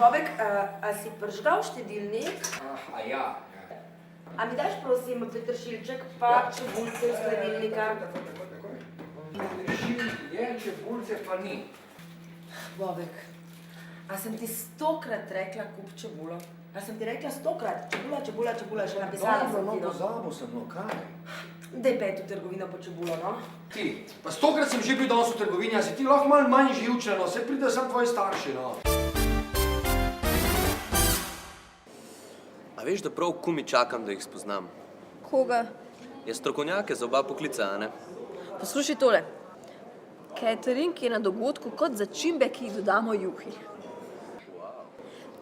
Bobek, a si prižgal štedilnik? Ja. A mi daš prosim peteršilček pa čebulce iz hladilnika? Peteršilj je, čebulce pa ni. Bobek, a sem ti 100-krat rekla kup čebulo? A sem ti rekla 100-krat? Čebula, že napisala sem ti, no. Pozabil sem, no kaj? Daj pet v trgovino po čebulo, no. Ti, pa 100-krat sem že bil danes v trgovini, a si ti lahko malo manj živčen, no, se pride sem tvoji starši, no. A veš, da prav kumi čakam, da jih spoznam? Koga? Je strokovnjake za oba poklica, a ne? Poslušaj tole. Catering je na dogodku kot začimbe, ki jih dodamo juhi.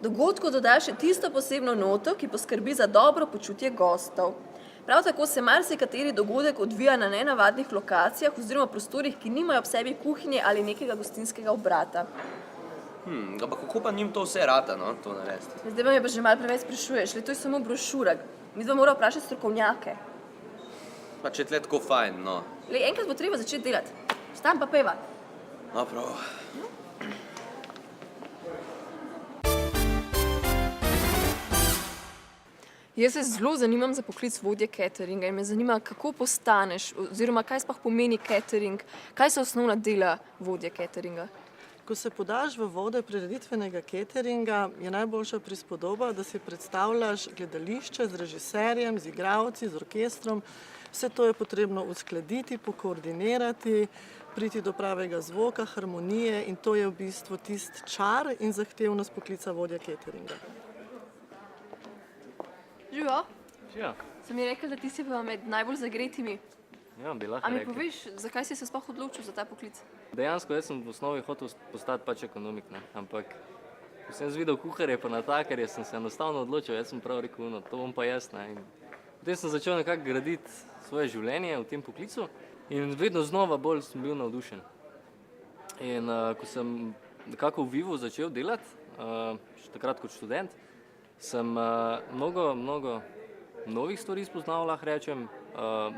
Dogodku dodaš še tisto posebno noto, ki poskrbi za dobro počutje gostov. Prav tako se marsikateri dogodek odvija na nenavadnih lokacijah oziroma prostorih, ki nimajo ob sebi kuhinje ali nekega gostinskega obrata. Ampak kako pa njim to vse rata, no, to narediti? Zdaj me pa že malo preveč sprašuješ, le to je samo brošura. Midva mora vprašati strokovnjake. Pa če je tle tako fajn, no. Le enkrat bo treba začeti delati. Vstam pa peva. No, prav. Jaz se zelo zanimam za poklic vodje cateringa in me zanima, kako postaneš oziroma kaj sploh pomeni catering, kaj so osnovna dela vodje cateringa. Ko se podaš v vode prireditvenega cateringa, je najboljša prispodoba, da si predstavljaš gledališče z režiserjem, z igralci, z orkestrom. Vse to je potrebno uskladiti, pokoordinirati, priti do pravega zvoka, harmonije in to je v bistvu tisti čar in zahtevnost poklica vodja cateringa. Živo? Ja, Sem mi rekel, da ti si pa med najbolj zagretimi. ja, bi lahko A mi rekli. poveš, zakaj si se sploh odločil za ta poklic? Dejansko jaz sem v osnovi hotel postati pač ekonomik, ne? Ampak ko sem videl kuharje pa natakarje, sem se enostavno odločil, jaz sem prav rekel, no, to bom pa jaz, ne? In potem sem začel nekako graditi svoje življenje v tem poklicu in vedno znova bolj sem bil navdušen. In ko sem nekako v Vivu začel delati, še takrat kot študent, sem mnogo novih stvari spoznal, lahko rečem,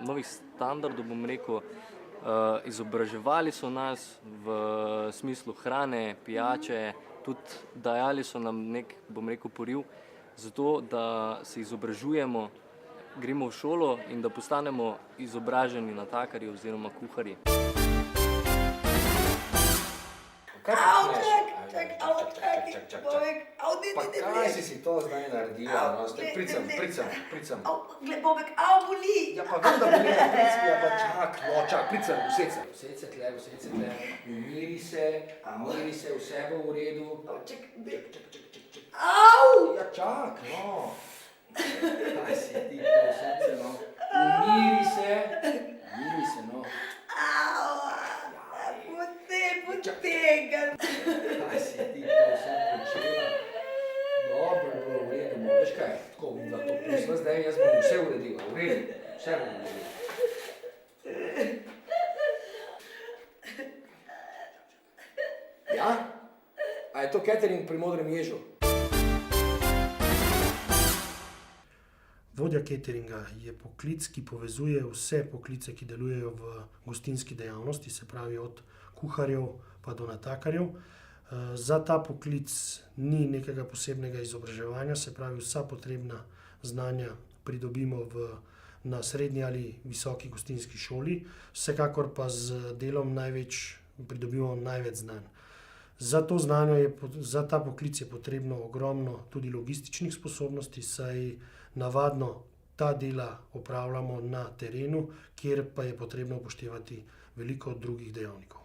novih standardov, bom rekel, izobraževali so nas v smislu hrane, pijače, tudi dajali so nam nek, bom rekel, poriv za to, da se izobražujemo, gremo v šolo in da postanemo izobraženi natakarji oziroma kuharji. Pa kaj si to zdaj naredila, no, pricam. Gled, Bobek, boli! Ja, pa vem, da boli, ja, pa čak, pricam, used se tle, umiri se, vse bo v redu. Čak. Ja, čak, no. Kaj si ti, to srce, no. Umiri se, no. Potega! Kaj si ti, to sem počela. Dobro, bilo v redu, veš kaj, tako bom da to pusla zdaj, jaz bom vse uredila, v redu, vse bom uredila. Ja? A je to catering pri Modrem ježu? Vodja cateringa je poklic, ki povezuje vse poklice, ki delujejo v gostinski dejavnosti, se pravi od kuharjev pa do natakarjev. Za ta poklic ni nekega posebnega izobraževanja, se pravi vsa potrebna znanja pridobimo na srednji ali visoki gostinski šoli, vsekakor pa z delom pridobimo največ znanj. Za ta poklic je potrebno ogromno tudi logističnih sposobnosti, saj navadno ta dela opravljamo na terenu, kjer pa je potrebno upoštevati veliko drugih dejavnikov.